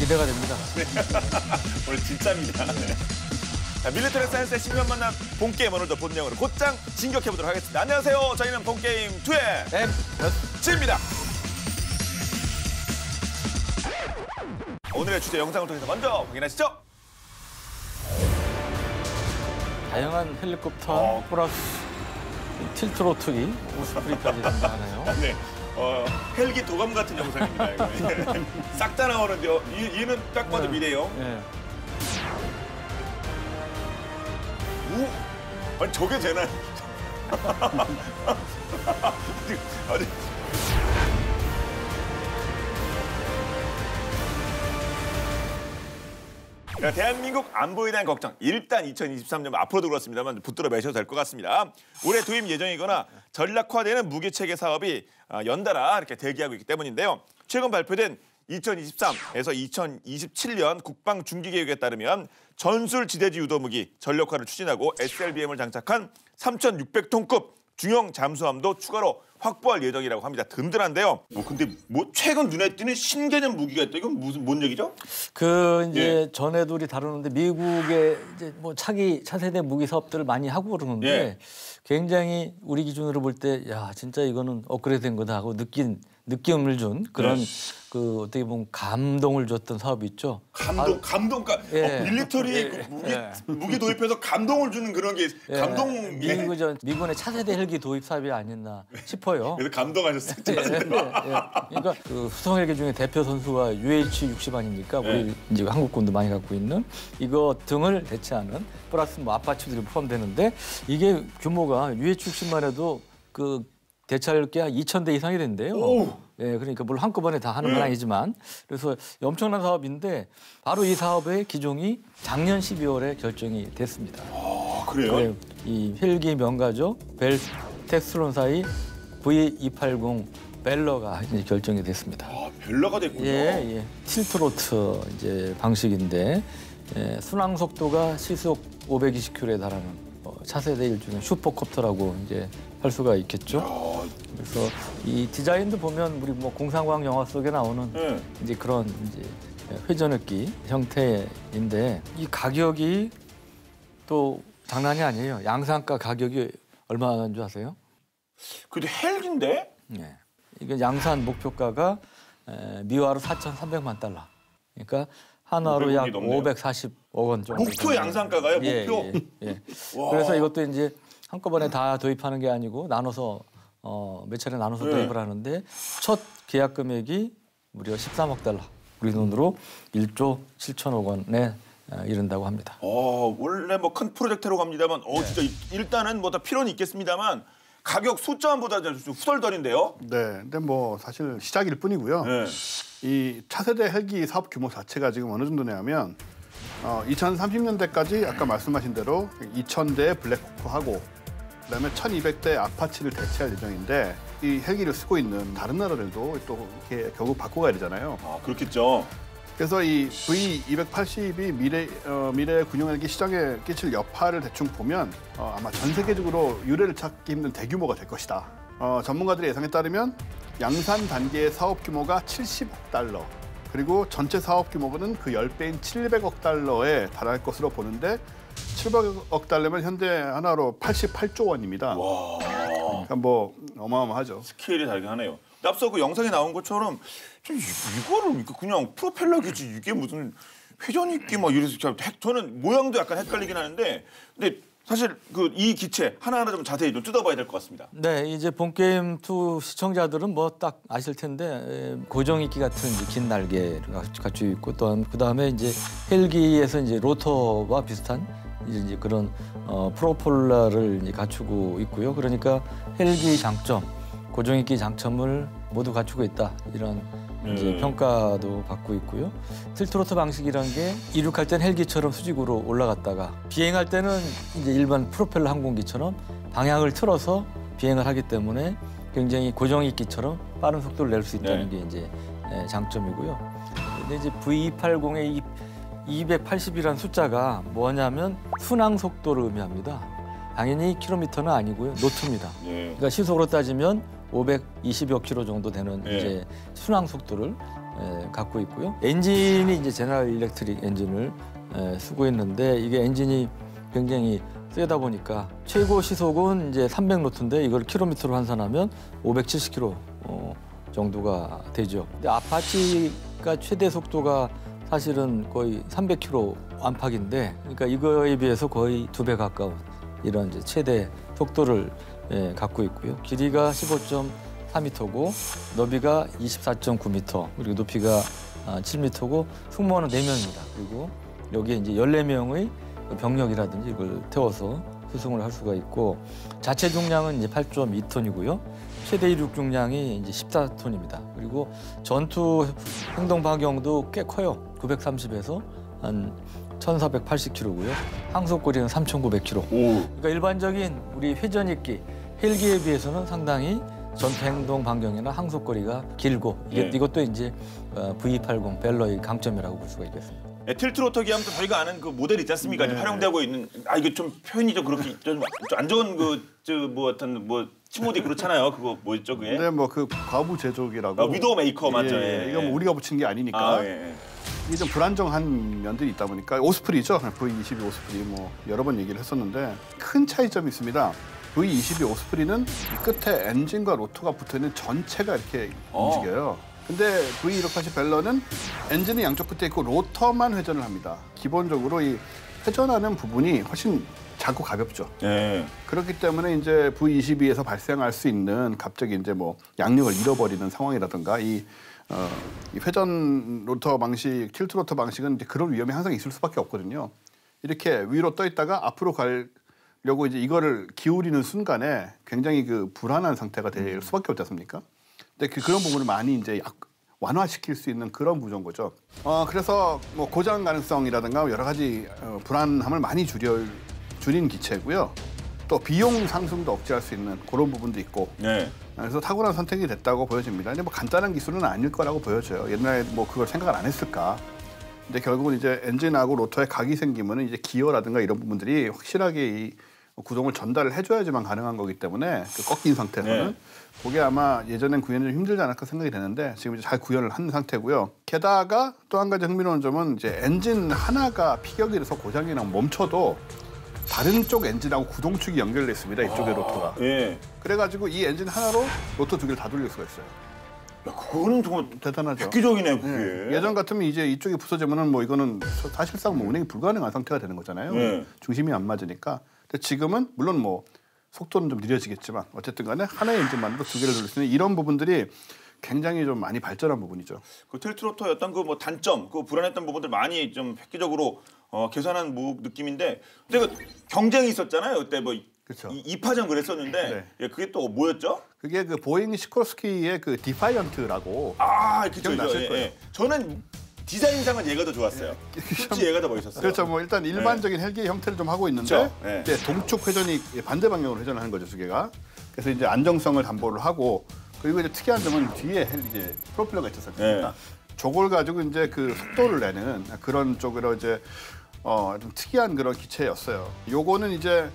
기대가 됩니다. 오늘 진짜입니다. 자, 밀리터리 사이언스의 신비한 만남 본게임 오늘도 본내용으로 곧장 진격해보도록 하겠습니다. 안녕하세요. 저희는 본게임 2의 MSG입니다. 오늘의 주제 영상을 통해서 먼저 확인하시죠. 다양한 헬리콥터 플러스 틸트로트기 오스프리까지 등장하나요? 네. 헬기 도감 같은 영상입니다. 싹 다 나오는데요. 얘는 딱 봐도 미래요. 네. 오? 아니 저게 되나요? 아니. 대한민국 안보에 대한 걱정 일단 2023년 앞으로도 그렇습니다만 붙들어 매셔도 될 것 같습니다. 올해 도입 예정이거나 전략화되는 무기체계 사업이 연달아 이렇게 대기하고 있기 때문인데요. 최근 발표된 2023에서 2027년 국방 중기 계획에 따르면 전술 지대지 유도 무기 전력화를 추진하고 SLBM을 장착한 3,600톤급 중형 잠수함도 추가로 확보할 예정이라고 합니다. 든든한데요. 근데 최근 눈에 띄는 신개념 무기가 있다. 이건 뭔 얘기죠? 이제 전에도 우리 다루는데 미국의 이제 차세대 무기 사업들을 많이 하고 그러는데 굉장히 우리 기준으로 볼 때 야 진짜 이거는 업그레이드된 거다 하고 느낌을 준 그런 그 어떻게 보면 감동을 줬던 사업이 있죠. 감동, 그러니까 밀리터리 무기 도입해서 감동을 주는 그런 게 감동. 미군의 차세대 헬기 도입 사업이 아니었나 싶어요. 그래서 감동하셨어요. 그러니까 그 수송 헬기 중에 대표 선수가 UH-60 아닙니까? 우리 이제 한국군도 많이 갖고 있는 이거 등을 대체하는 플러스 아파치들이 포함되는데 이게 규모가 UH-60만 해도 그 대체할 게 2,000대 이상이 된대요. 그러니까 물론 한꺼번에 다 하는 건 아니지만 그래서 엄청난 사업인데 바로 이 사업의 기종이 작년 12월에 결정이 됐습니다. 그래요? 이 헬기 명가죠. 벨 텍슬론사의 V280 벨러가 이제 결정이 됐습니다. 벨러가 됐군요. 틸트로트 이제 방식인데 순항 속도가 시속 520km에 달하는 차세대 일종의 슈퍼콥터라고 이제 할 수가 있겠죠. 그래서 이 디자인도 보면 우리 공상과학 영화 속에 나오는 이제 그런 이제 회전흡기 형태인데 이 가격이 또 장난이 아니에요. 양산가 가격이 얼마인 줄 아세요? 근데 헬기인데? 네. 이게 양산 목표가가 미화로 4,300만 달러. 그러니까 한화로 약 540억 원 정도. 목표 양산가가요? 목표? 그래서 이것도 이제 한꺼번에 다 도입하는 게 아니고 나눠서 몇 차례 나눠서 도입을 하는데 첫 계약 금액이 무려 13억 달러. 우리 돈으로 1조 7천억 원에 이른다고 합니다. 원래 큰 프로젝트로 갑니다만 진짜 일단은 다 필요는 있겠습니다만 가격 숫자만보다 후덜덜인데요. 네, 근데 사실 시작일 뿐이고요. 이 차세대 헬기 사업 규모 자체가 지금 어느 정도냐면 2030년대까지 아까 말씀하신 대로 2,000대의 블랙호크하고 그다음에 1,200대 아파치를 대체할 예정인데 이 헬기를 쓰고 있는 다른 나라들도 또 이렇게 결국 바꿔가야 되잖아요. 그렇겠죠. 그래서 이 V280이 미래 군용 헬기 시장에 끼칠 여파를 대충 보면 아마 전 세계적으로 유례를 찾기 힘든 대규모가 될 것이다. 전문가들의 예상에 따르면 양산 단계의 사업 규모가 70억 달러 그리고 전체 사업 규모는 그 10배인 700억 달러에 달할 것으로 보는데 700억 달러면 현재 하나로 88조 원입니다. 그러니까 어마어마하죠. 스케일이 다르긴 하네요. 앞서 그 영상에 나온 것처럼 이거를 그냥 프로펠러기지 이게 무슨 회전익기 이래서 저는 모양도 약간 헷갈리긴 하는데 근데 사실 이 기체 하나하나 좀 자세히 좀 뜯어봐야 될 것 같습니다. 네, 이제 본게임 2 시청자들은 딱 아실 텐데 고정익기 같은 이제 긴 날개를 갖추고 있고 또 그다음에 이제 헬기에서 이제 로터와 비슷한 이제 그런 프로펠러를 이제 갖추고 있고요. 그러니까 헬기 장점, 고정익기 장점을 모두 갖추고 있다 이런 이제 평가도 받고 있고요. 틸트로트 방식이라는 게 이륙할 땐 헬기처럼 수직으로 올라갔다가 비행할 때는 이제 일반 프로펠러 항공기처럼 방향을 틀어서 비행을 하기 때문에 굉장히 고정익기처럼 빠른 속도를 낼 수 있다는 게 이제 장점이고요. 근데 이제 V280의 280이라는 숫자가 뭐냐면 순항 속도를 의미합니다. 당연히 킬로미터는 아니고요. 노트입니다. 그러니까 시속으로 따지면 520여 킬로 정도 되는 이제 순항 속도를 갖고 있고요. 엔진이 이제 제너럴 일렉트릭 엔진을 쓰고 있는데 이게 엔진이 굉장히 세다 보니까 최고 시속은 이제 300노트인데 이걸 킬로미터로 환산하면 570km 정도가 되죠. 근데 아파치가 최대 속도가 사실은 거의 300km 안팎인데, 그러니까 이거에 비해서 거의 2배 가까운 이런 이제 최대 속도를 갖고 있고요. 길이가 15.4m고 너비가 24.9m, 그리고 높이가 7m고 승무원은 4명입니다. 그리고 여기에 이제 14명의 병력이라든지 이걸 태워서 수송을 할 수가 있고, 자체 중량은 이제 8.2톤이고요. 최대 이륙 중량이 이제 14톤입니다. 그리고 전투 행동 반경도 꽤 커요. 930에서 한 1,480km고요. 항속거리는 3,900km. 그러니까 일반적인 우리 회전익기 헬기에 비해서는 상당히 전투 행동 반경이나 항속거리가 길고 이것도 이제 V80 벨러의 강점이라고 볼 수가 있겠습니다. 틸트로터 기함도 저희가 아는 그 모델 있지 않습니까? 지금 활용되고 있는 이게 좀 표현이 좀 그렇게 좀 안 좋은 뭐 어떤 뭐 친모델 그렇잖아요. 그거 뭐였죠 그게? 네, 뭐 그 과부 제조기라고. 위도우 메이커 맞죠? 이거 뭐 우리가 붙인 게 아니니까. 이게 좀 불안정한 면들이 있다 보니까 오스프리죠. V22 오스프리 뭐 여러 번 얘기를 했었는데 큰 차이점이 있습니다. V22 오스프리는 끝에 엔진과 로터가 붙어있는 전체가 이렇게 움직여요. 근데 V280 벨러는 엔진이 양쪽 끝에 있고 로터만 회전을 합니다. 기본적으로 이 회전하는 부분이 훨씬 작고 가볍죠. 그렇기 때문에 이제 V22에서 발생할 수 있는 갑자기 이제 뭐 양력을 잃어버리는 상황이라든가 이 회전 로터 방식, 틸트 로터 방식은 이제 그런 위험이 항상 있을 수밖에 없거든요. 이렇게 위로 떠 있다가 앞으로 가려고 이제 이거를 기울이는 순간에 굉장히 그 불안한 상태가 될 수밖에 없지 않습니까? 근데 그런 부분을 많이 이제 완화시킬 수 있는 그런 구조인 거죠. 그래서 뭐 고장 가능성이라든가 여러 가지 불안함을 많이 줄인 기체고요. 또 비용 상승도 억제할 수 있는 그런 부분도 있고. 그래서 탁월한 선택이 됐다고 보여집니다. 근데 뭐 간단한 기술은 아닐 거라고 보여져요. 옛날에 뭐 그걸 생각을 안 했을까. 근데 결국은 이제 엔진하고 로터에 각이 생기면은 이제 기어라든가 이런 부분들이 확실하게 이 구동을 전달을 해줘야지만 가능한 거기 때문에 그 꺾인 상태에서는 그게 아마 예전엔 구현이 좀 힘들지 않을까 생각이 되는데 지금 이제 잘 구현을 한 상태고요. 게다가 또 한 가지 흥미로운 점은 이제 엔진 하나가 피격이 돼서 고장이 나면 멈춰도 다른 쪽 엔진하고 구동축이 연결돼 있습니다. 이쪽에 로터가. 그래가지고 이 엔진 하나로 로터 2개를 다 돌릴 수가 있어요. 야, 그거는 정말 대단하죠. 획기적이네 그게. 예전 같으면 이제 이쪽이 부서지면은 뭐 이거는 사실상 뭐 운행이 불가능한 상태가 되는 거잖아요. 중심이 안 맞으니까. 근데 지금은 물론 뭐 속도는 좀 느려지겠지만 어쨌든 간에 하나의 엔진만으로 2개를 돌릴 수 있는 이런 부분들이 굉장히 좀 많이 발전한 부분이죠. 그 틸트로터의 어떤 그 뭐 단점, 그 불안했던 부분들 많이 좀 획기적으로 개선한 느낌인데, 근데 그 경쟁이 있었잖아요. 그때 뭐 그렇죠. 2파전 그랬었는데 그게 또 뭐였죠? 그게 그 보잉 시코스키의 그 디파이언트라고. 그렇죠. 기억나실 거예요. 저는 디자인상은 얘가 더 좋았어요. 솔직히 얘가 더 멋있었어요. 그렇죠. 뭐 일단 일반적인 헬기의 형태를 좀 하고 있는데 이제 동축 회전이 반대 방향으로 회전하는 거죠, 2개가. 그래서 이제 안정성을 담보를 하고, 그리고 이제 특이한 점은 뒤에 이제 프로펠러가 있었을 겁니다. 저걸 가지고 이제 그 속도를 내는 그런 쪽으로 이제 좀 특이한 그런 기체였어요. 요거는 이제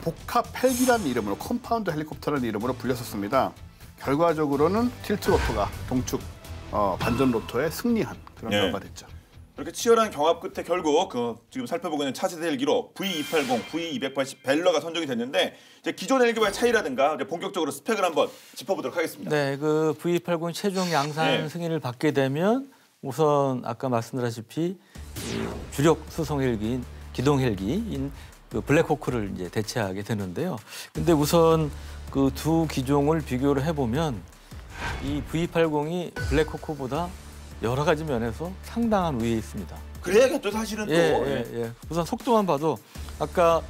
복합 헬기라는 이름으로, 컴파운드 헬리콥터라는 이름으로 불렸었습니다. 결과적으로는 틸트 로터가 동축 반전 로터에 승리한 그런 결과가 됐죠. 이렇게 치열한 경합 끝에 결국 지금 살펴보고 있는 차세대 헬기로 V280, V280 벨러가 선정이 됐는데, 이제 기존 헬기와의 차이라든가 이제 본격적으로 스펙을 한번 짚어보도록 하겠습니다. 네, 그 V280 최종 양산 승인을 받게 되면 우선 아까 말씀드렸다시피 주력 수송 헬기인 기동 헬기인 그 블랙호크를 이제 대체하게 되는데요. 근데 우선 그 두 기종을 비교를 해보면 이 V280이 블랙호크보다 여러 가지 면에서 상당한 우위에 있습니다. 그래야겠죠, 사실은 또. 우선 속도만 봐도 아까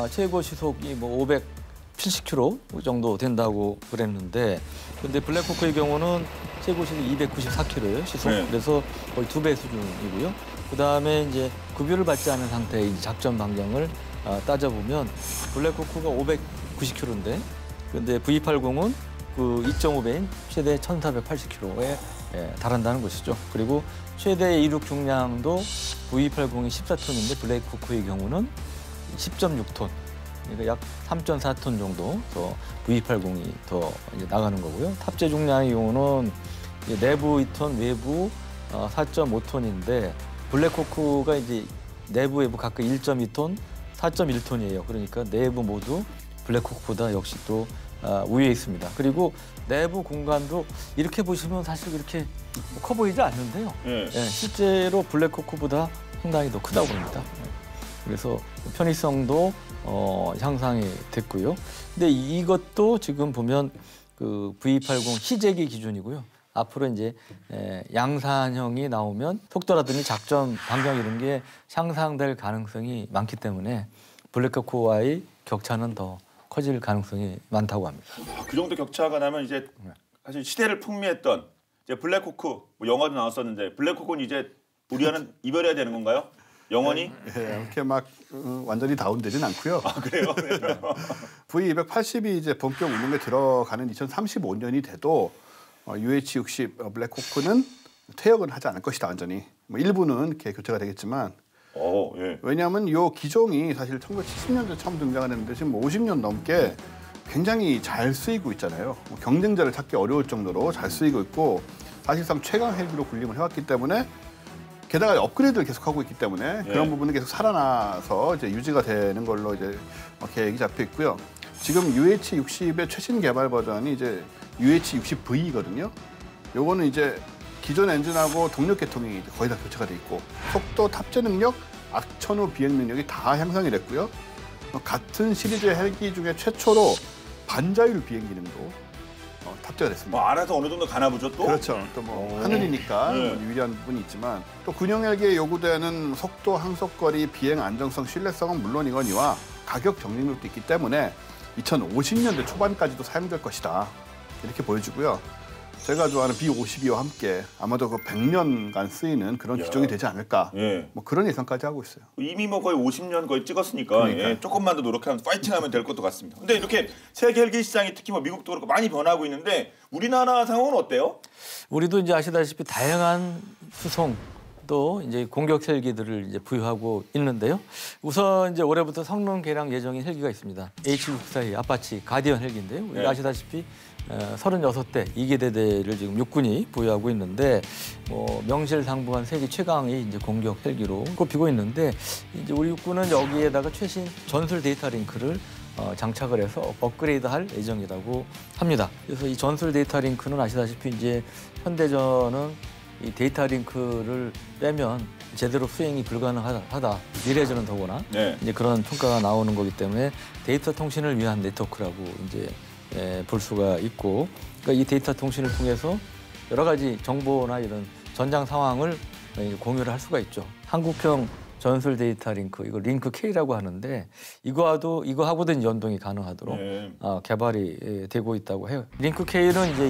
최고 시속이 뭐 570km 정도 된다고 그랬는데, 근데 블랙호크의 경우는 최고 시속이 294km예요, 시속. 그래서 거의 2배 수준이고요. 그다음에 이제 급유를 받지 않은 상태의 작전 반경을 따져보면 블랙호크가 590km인데, 근데 V280은 그 2.5배인 최대 1,480km에 달한다는 것이죠. 그리고 최대 이륙 중량도 V280이 14톤인데 블랙호크의 경우는 10.6톤. 그러니까 약 3.4톤 정도 더 V280이 더 이제 나가는 거고요. 탑재 중량의 경우는 내부 2톤, 외부 4.5톤인데 블랙호크가 이제 내부 외부 각각 1.2톤, 4.1톤이에요. 그러니까 내부 모두 블랙호크보다 역시 또 우위에 있습니다. 그리고 내부 공간도 이렇게 보시면 사실 그렇게 커 보이지 않는데요. 실제로 블랙호크보다 상당히 더 크다고 봅니다. 그래서 편의성도 향상이 됐고요. 근데 이것도 지금 보면 그 V80 희재기 기준이고요. 앞으로 이제 양산형이 나오면 속도라든지 작전 반경 이런 게 향상될 가능성이 많기 때문에 블랙호크와의 격차는 더 커질 가능성이 많다고 합니다. 그 정도 격차가 나면 이제 사실 시대를 풍미했던 이제 블랙호크 뭐 영화도 나왔었는데 블랙호크는 이제 우리와는 이별해야 되는 건가요? 영원히? 이렇게 막 완전히 다운되진 않고요. 아 그래요? V280이 이제 본격 운영에 들어가는 2035년이 돼도 UH-60 블랙호크는 퇴역은 하지 않을 것이다 완전히. 뭐 일부는 이렇게 교체가 되겠지만. 왜냐하면 이 기종이 사실 1970년대 처음 등장했는데 지금 50년 넘게 굉장히 잘 쓰이고 있잖아요. 경쟁자를 찾기 어려울 정도로 잘 쓰이고 있고 사실상 최강 헬기로 군림을 해왔기 때문에 게다가 업그레이드를 계속하고 있기 때문에 그런 부분은 계속 살아나서 이제 유지가 되는 걸로 이제 계획이 잡혀 있고요. 지금 UH-60의 최신 개발 버전이 이제 UH-60V거든요. 요거는 이제 기존 엔진하고 동력 계통이 거의 다 교체가 돼 있고 속도, 탑재 능력, 악천후 비행 능력이 다 향상이 됐고요. 같은 시리즈의 헬기 중에 최초로 반자율 비행 기능도 탑재가 됐습니다. 뭐 알아서 어느 정도 가나 보죠 또? 그렇죠. 또 뭐 하늘이니까 유리한 부분이 있지만 또 군용 헬기에 요구되는 속도, 항속거리, 비행 안정성, 신뢰성은 물론이거니와 가격 경쟁력도 있기 때문에 2050년대 초반까지도 사용될 것이다. 이렇게 보여지고요. 제가 좋아하는 B-52와 함께 아마도 그 100년간 쓰이는 그런 기종이 되지 않을까. 뭐 그런 예상까지 하고 있어요. 이미 뭐 거의 50년 거의 찍었으니까 조금만 더 노력하면 파이팅하면 될 것도 같습니다. 근데 이렇게 세계 헬기 시장이 특히 뭐 미국도 그렇고 많이 변하고 있는데 우리나라 상황은 어때요? 우리도 이제 아시다시피 다양한 수송 또 이제 공격 헬기들을 이제 부여하고 있는데요. 우선 이제 올해부터 성능 개량 예정인 헬기가 있습니다. H-64 아파치 가디언 헬기인데요. 우리가 아시다시피 36대 2계대대를 지금 육군이 보유하고 있는데 명실상부한 세계 최강의 이제 공격 헬기로 꼽히고 있는데 이제 우리 육군은 여기에다가 최신 전술 데이터 링크를 장착을 해서 업그레이드할 예정이라고 합니다. 그래서 이 전술 데이터 링크는 아시다시피 이제 현대전은 이 데이터 링크를 빼면 제대로 수행이 불가능하다. 미래전은 더구나 이제 그런 평가가 나오는 거기 때문에 데이터 통신을 위한 네트워크라고 이제 볼 수가 있고, 그러니까 이 데이터 통신을 통해서 여러 가지 정보나 이런 전장 상황을 공유를 할 수가 있죠. 한국형 전술 데이터 링크, 이거 링크 K라고 하는데 이거하고도 연동이 가능하도록 개발이 되고 있다고 해요. 링크 K는 이제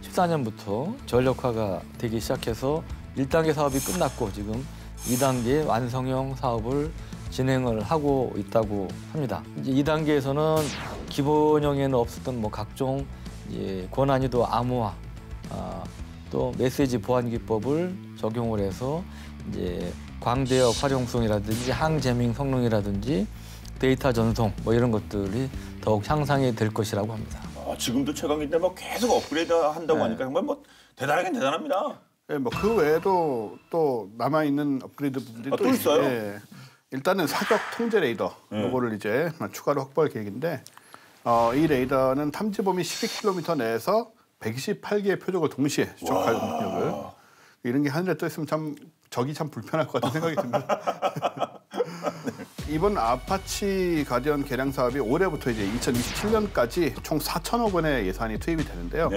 2014년부터 전력화가 되기 시작해서 1단계 사업이 끝났고 지금 2단계 완성형 사업을 진행을 하고 있다고 합니다. 이제 2단계에서는 기본형에는 없었던 뭐 각종 고난이도 암호화, 또 메시지 보안 기법을 적용을 해서 이제 광대역 활용성이라든지 항제밍 성능이라든지 데이터 전송 뭐 이런 것들이 더욱 향상이 될 것이라고 합니다. 지금도 최강인데 뭐 계속 업그레이드 한다고 하니까 정말 뭐 대단하긴 대단합니다. 뭐 그 외에도 또 남아 있는 업그레이드 부분들이 또 있어요. 일단은 사격 통제 레이더 이거를 이제 추가로 확보할 계획인데 이 레이더는 탐지 범위 12km 내에서 128개의 표적을 동시에 추적할 능력을 이런 게 하늘에 떠 있으면 참 적이 참 불편할 것 같은 생각이 듭니다. 이번 아파치 가디언 개량 사업이 올해부터 이제 2027년까지 총 4천억 원의 예산이 투입이 되는데요.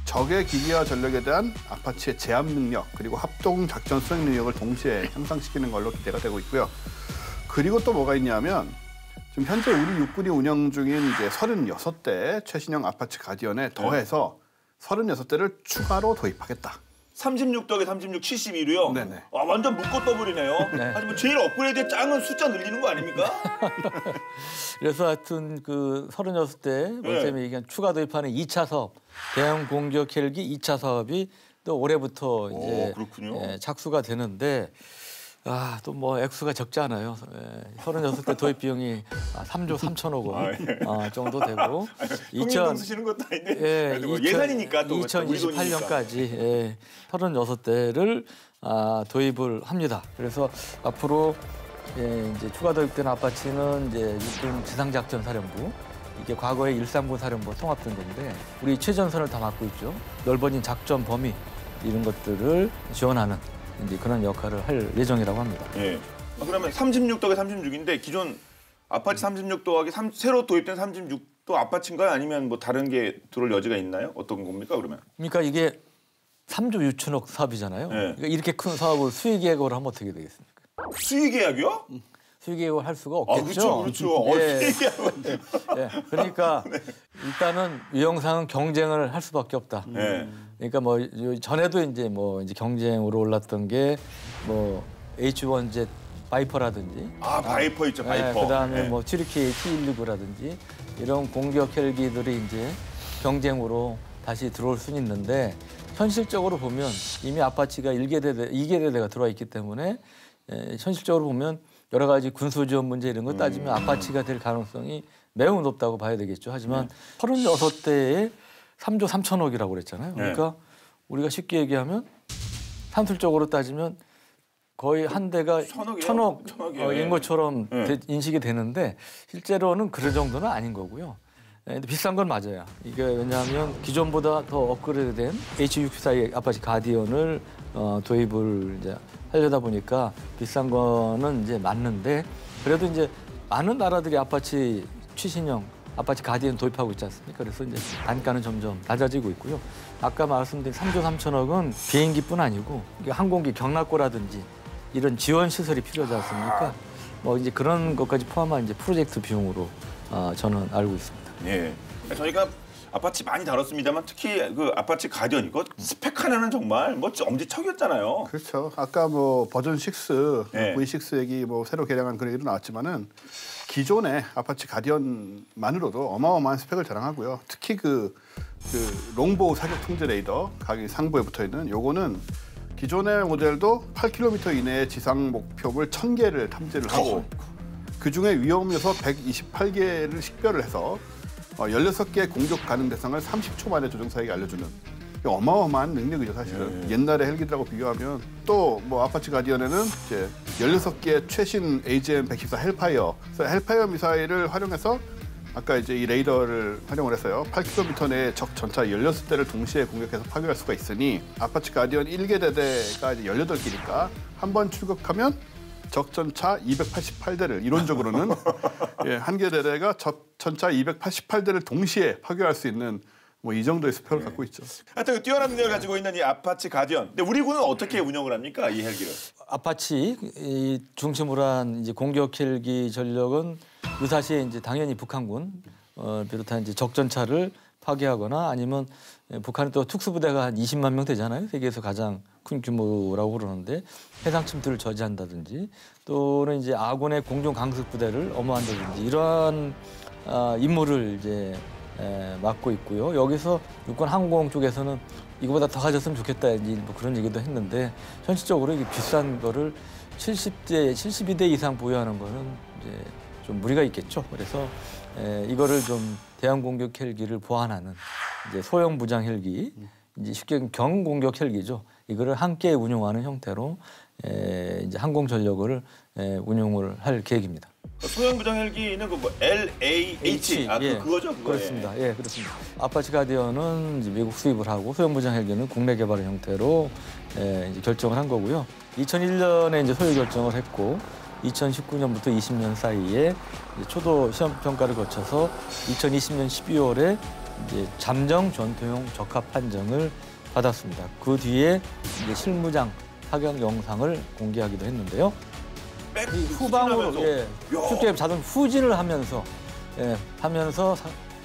적의 기기와 전력에 대한 아파치의 제압 능력 그리고 합동 작전 수행 능력을 동시에 향상시키는 걸로 기대가 되고 있고요. 그리고 또 뭐가 있냐면 지금 현재 우리 육군이 운영 중인 이제 36대 최신형 아파치 가디언에 더해서 36대를 추가로 도입하겠다. 36 더하기 36, 72로요? 네네. 완전 묶고 더블이네요. 하지만 제일 업그레이드 짱은 숫자 늘리는 거 아닙니까? 그래서 하여튼 그 36대 원쌤이 얘기한 추가 도입하는 2차 사업, 대형 공격 헬기 2차 사업이 또 올해부터 이제 착수가 되는데 또 뭐 액수가 적지 않아요. 36대 도입 비용이 3조 3천억 원 정도 되고 형님 돈 쓰시는 것도 아닌데 예, 예산이니까 또 2028년까지 36대를 도입을 합니다. 그래서 앞으로 이제 추가 도입된 아파치는 이제 육군 지상작전사령부 이게 과거의 일상부 사령부 통합된 건데 우리 최전선을 다 맡고 있죠. 넓어진 작전 범위 이런 것들을 지원하는 이제 그런 역할을 할 예정이라고 합니다. 예. 그러면 36 더하기 36인데 기존 아파치 36 더하기 새로 도입된 36도 아파치인가요? 아니면 뭐 다른 게 들어올 여지가 있나요? 어떤 겁니까 그러면? 그러니까 이게 3조 6천억 사업이잖아요. 네. 그러니까 이렇게 큰 사업을 수의 계획으로 하면 어떻게 되겠습니까? 수의 계약이요? 수의 계획을 할 수가 없겠죠. 그렇죠. 수의 계약은. 예. 그러니까 일단은 이 영상은 경쟁을 할 수밖에 없다. 네. 그러니까 뭐 전에도 이제 경쟁으로 올랐던 게 뭐 H1Z 바이퍼라든지 바이퍼 있죠. 바이퍼. 그다음에 네. 뭐 T6K T169라든지 이런 공격 헬기들이 이제 경쟁으로 다시 들어올 수는 있는데 현실적으로 보면 이미 아파치가 2계대가 들어와 있기 때문에 현실적으로 보면 여러 가지 군수 지원 문제 이런 거 따지면 아파치가 될 가능성이 매우 높다고 봐야 되겠죠. 하지만 36대에 3조 3천억이라고 그랬잖아요. 그러니까 우리가 쉽게 얘기하면 산술적으로 따지면 거의 한 대가 천억인 것처럼 인식이 되는데 실제로는 그럴 정도는 아닌 거고요. 근데 비싼 건 맞아요. 이게 왜냐하면 기존보다 더 업그레이드된 H-64 아파치 가디언을 도입을 이제 하려다 보니까 비싼 거는 이제 맞는데 그래도 이제 많은 나라들이 아파치 최신형 아파치 가디언 도입하고 있지 않습니까? 그래서 이제 단가는 점점 낮아지고 있고요. 아까 말씀드린 3조 3천억은 비행기뿐 아니고 항공기 경락고라든지 이런 지원 시설이 필요하지 않습니까? 뭐 이제 그런 것까지 포함한 이제 프로젝트 비용으로 저는 알고 있습니다. 예. 저희가 아파치 많이 다뤘습니다만 특히 그 아파치 가디언 이거 스펙 하나는 정말 뭐 엄지척이었잖아요. 그렇죠. 아까 뭐 버전 6, 네. V6 얘기 뭐 새로 개량한 그런 일은 나왔지만은 기존의 아파치 가디언만으로도 어마어마한 스펙을 자랑하고요. 특히 그 롱보우 사격 통제 레이더 가기 상부에 붙어 있는 요거는 기존의 모델도 8km 이내의 지상 목표물 1000개를 탐지를 하고 그중에 위험 요소 128개를 식별을 해서 16개의 공격 가능 대상을 30초 만에 조종사에게 알려주는 어마어마한 능력이죠 사실은. 옛날의 헬기들하고 비교하면 또 뭐 아파치 가디언에는 이제 16개의 최신 AGM-114 헬파이어, 헬파이어 미사일을 활용해서 아까 이제 이 레이더를 활용을 해서요 8km 내에 적 전차 16대를 동시에 공격해서 파괴할 수가 있으니 아파치 가디언 1계대가 이제 18개니까 한 번 출격하면 적 전차 288대를 이론적으로는 한 개 대대가 적 전차 288대를 동시에 파괴할 수 있는 뭐 이 정도의 스펙을 갖고 있죠. 하여튼 뛰어난 능력을 가지고 있는 이 아파치 가디언. 근데 우리 군은 어떻게 운영을 합니까 이 헬기를? 아파치 이 중심으로 한 이제 공격 헬기 전력은 유사시에 이제 당연히 북한군 비롯한 이제 적전차를 파괴하거나 아니면 북한은 또 특수부대가 한 20만 명 되잖아요. 세계에서 가장 큰 규모라고 그러는데 해상 침투를 저지한다든지 또는 이제 아군의 공중 강습 부대를 엄호한다든지 이러한 임무를 이제 맡고 있고요. 여기서 육군 항공 쪽에서는 이거보다 더 가졌으면 좋겠다 뭐 그런 얘기도 했는데 현실적으로 이게 비싼 거를 72대 이상 보유하는 거는 이제 좀 무리가 있겠죠. 그래서 이거를 좀 대형 공격 헬기를 보완하는 이제 소형 무장 헬기, 이제 쉽게 경공격 헬기죠. 이거를 함께 운용하는 형태로 이제 항공 전력을 운용을 할 계획입니다. 소형 무장 헬기는 그 뭐 LAH 그거죠? 그거. 그렇습니다. 예, 그렇습니다. 아파치 가디언은 이제 미국 수입을 하고 소형 무장 헬기는 국내 개발의 형태로 이제 결정을 한 거고요. 2001년에 이제 소유 결정을 했고 2019년부터 20년 사이에 이제 초도 시험 평가를 거쳐서 2020년 12월에 이제 잠정 전투용 적합 판정을 받았습니다. 그 뒤에 이제 실무장 사격 영상을 공개하기도 했는데요. 후방으로 쉽게 자동 후진을 하면서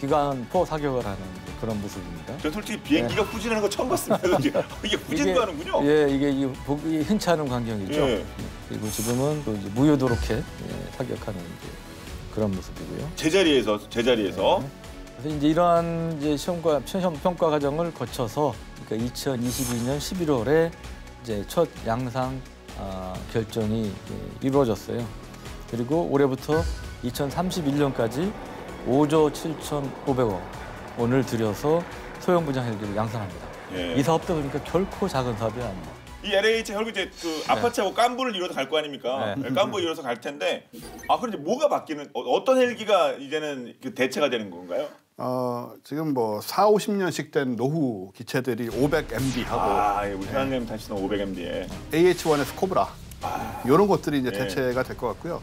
기관포 사격을 하는 그런 모습입니다. 저 솔직히 비행기가 후진하는 거 처음 봤습니다. 이게 후진도 하는군요. 이게 보기 흔치 않은 광경이죠. 그리고 지금은 또 이제 무유도롭게 사격하는 그런 모습이고요. 제자리에서. 그래서 이제 이러한 이제 시험 평가 과정을 거쳐서 그러니까 2022년 11월에 이제 첫 양상 결정이 이루어졌어요. 그리고 올해부터 2031년까지 5조 7,500억 원을 들여서 소형 분양 헬기를 양산합니다. 예. 이 사업도 그러니까 결코 작은 사업이 아닙니다. 이 LH 결국 이제 그 아파트하고 깐부를 이뤄서 갈 거 아닙니까? 네. 깐부 이뤄서 갈 텐데 그런데 뭐가 바뀌는 어떤 헬기가 이제는 그 대체가 되는 건가요? 지금 뭐 4, 50년씩 된 노후 기체들이 500MD하고 우리 회원님 타시는 500MD에 AH1S 코브라 이런 것들이 이제 대체가 될 것 같고요.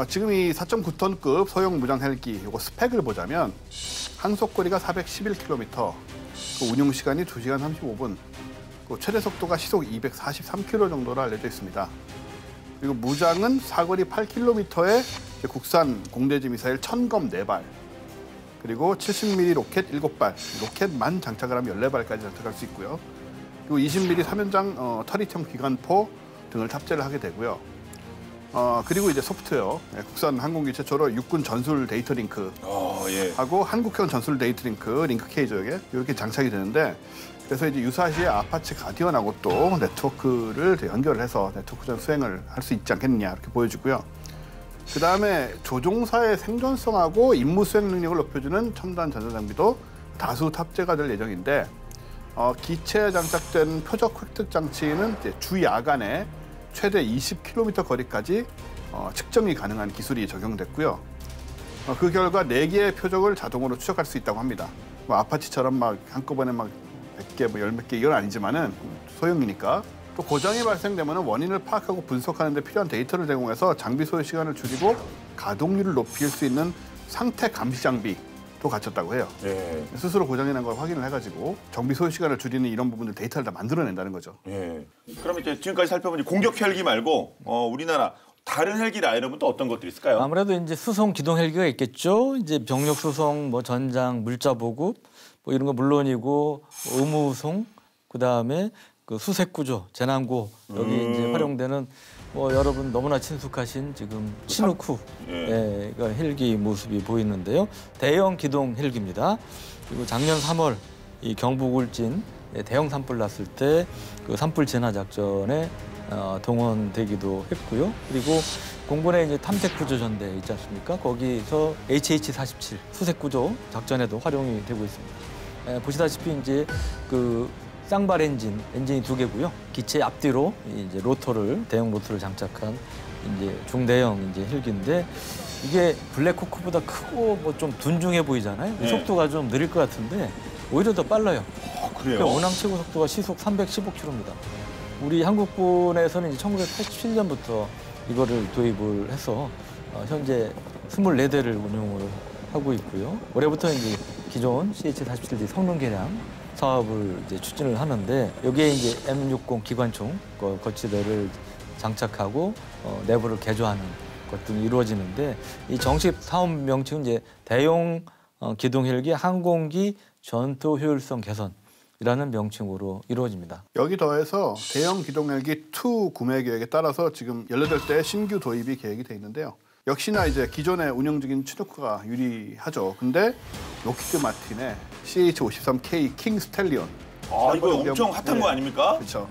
지금 이 4.9톤급 소형 무장 헬기 이거 스펙을 보자면 항속거리가 411km, 그 운용 시간이 2시간 35분, 그 최대 속도가 시속 243km 정도로 알려져 있습니다. 그리고 무장은 사거리 8km의 국산 공대지 미사일 천검 4발, 그리고 70mm 로켓 7발, 로켓만 장착을 하면 14발까지 장착할 수 있고요. 그리고 20mm 3연장 터리튬 기관포 등을 탑재를 하게 되고요. 그리고 이제 소프트웨어, 국산 항공기 최초로 육군 전술 데이터 링크 하고 한국형 전술 데이터 링크 케이저에 이렇게 장착이 되는데, 그래서 이제 유사시에 아파치 가디언하고 또 네트워크를 연결을 해서 네트워크전 수행을 할 수 있지 않겠느냐 이렇게 보여지고요. 그 다음에 조종사의 생존성하고 임무 수행 능력을 높여주는 첨단 전자장비도 다수 탑재가 될 예정인데, 기체에 장착된 표적 획득 장치는 이제 주 야간에 최대 20km 거리까지 측정이 가능한 기술이 적용됐고요. 그 결과 4개의 표적을 자동으로 추적할 수 있다고 합니다. 뭐 아파치처럼 막 한꺼번에 막 100개, 뭐 10몇 개 이건 아니지만은 소형이니까. 또 고장이 발생되면 원인을 파악하고 분석하는 데 필요한 데이터를 제공해서 장비 소요 시간을 줄이고 가동률을 높일 수 있는 상태 감시 장비도 갖췄다고 해요. 예. 스스로 고장이 난 걸 확인을 해가지고 정비 소요 시간을 줄이는 이런 부분들 데이터를 다 만들어낸다는 거죠. 예. 그럼 이제 지금까지 살펴본 공격 헬기 말고 우리나라 다른 헬기 라인업은 또 어떤 것들이 있을까요? 아무래도 이제 수송 기동 헬기가 있겠죠. 이제 병력 수송, 뭐 전장, 물자 보급, 뭐 이런 거 물론이고 의무송, 그 다음에 그 수색 구조, 재난구 여기 이제 활용되는 뭐 여러분 너무나 친숙하신 지금 치누크 헬기 모습이 보이는데요. 대형 기동 헬기입니다. 그리고 작년 3월 이 경북 울진 대형 산불 났을 때 그 산불 진화 작전에 동원되기도 했고요. 그리고 공군의 이제 탐색 구조 전대 있지 않습니까? 거기서 HH-47 수색 구조 작전에도 활용이 되고 있습니다. 보시다시피 이제 그 쌍발 엔진이 2개고요. 기체 앞뒤로 이제 대형 로터를 장착한 이제 중대형 이제 헬기인데, 이게 블랙호크보다 크고 뭐 좀 둔중해 보이잖아요. 네. 속도가 좀 느릴 것 같은데 오히려 더 빨라요. 그래요? 그 원항 최고 속도가 시속 315km입니다. 우리 한국군에서는 이제 1987년부터 이거를 도입을 해서 현재 24대를 운용을 하고 있고요. 올해부터 이제 기존 CH-47D 성능 개량 사업을 이제 추진을 하는데, 여기에 이제 M60 기관총 거치대를 장착하고 내부를 개조하는 것 등이 이루어지는데, 이 정식 사업 명칭은 이제 대용 기동 헬기 항공기 전투 효율성 개선이라는 명칭으로 이루어집니다. 여기 더해서 대형 기동 헬기 2 구매 계획에 따라서 지금 18대 신규 도입이 계획이 돼 있는데요. 역시나 이제 기존에 운영 중인 치누크가 유리하죠. 근데 로키드 마틴의 CH-53K 킹 스텔리온. 이거 엄청 핫한 거 아닙니까? 그렇죠.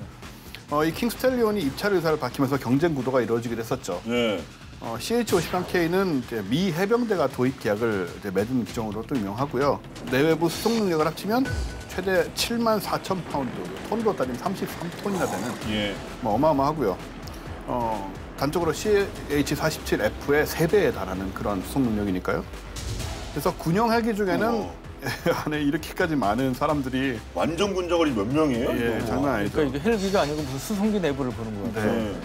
이 킹 스텔리온이 입찰 의사를 밝히면서 경쟁 구도가 이루어지기도 했었죠. 네. CH-53K는 미 해병대가 도입 계약을 맺은 기종으로 또 유명하고요. 내외부 수송 능력을 합치면 최대 74,000파운드, 톤으로 따지면 33톤이나 되는 뭐 어마어마하고요. 단적으로 CH-47F의 3배에 달하는 그런 수송 능력이니까요. 그래서 군용 헬기 중에는 안에 이렇게까지 많은 사람들이 완전 군정거리 몇 명이에요? 장난 아니죠. 그러니까 이게 헬기가 아니고 무슨 수송기 내부를 보는 것 같아요. 네.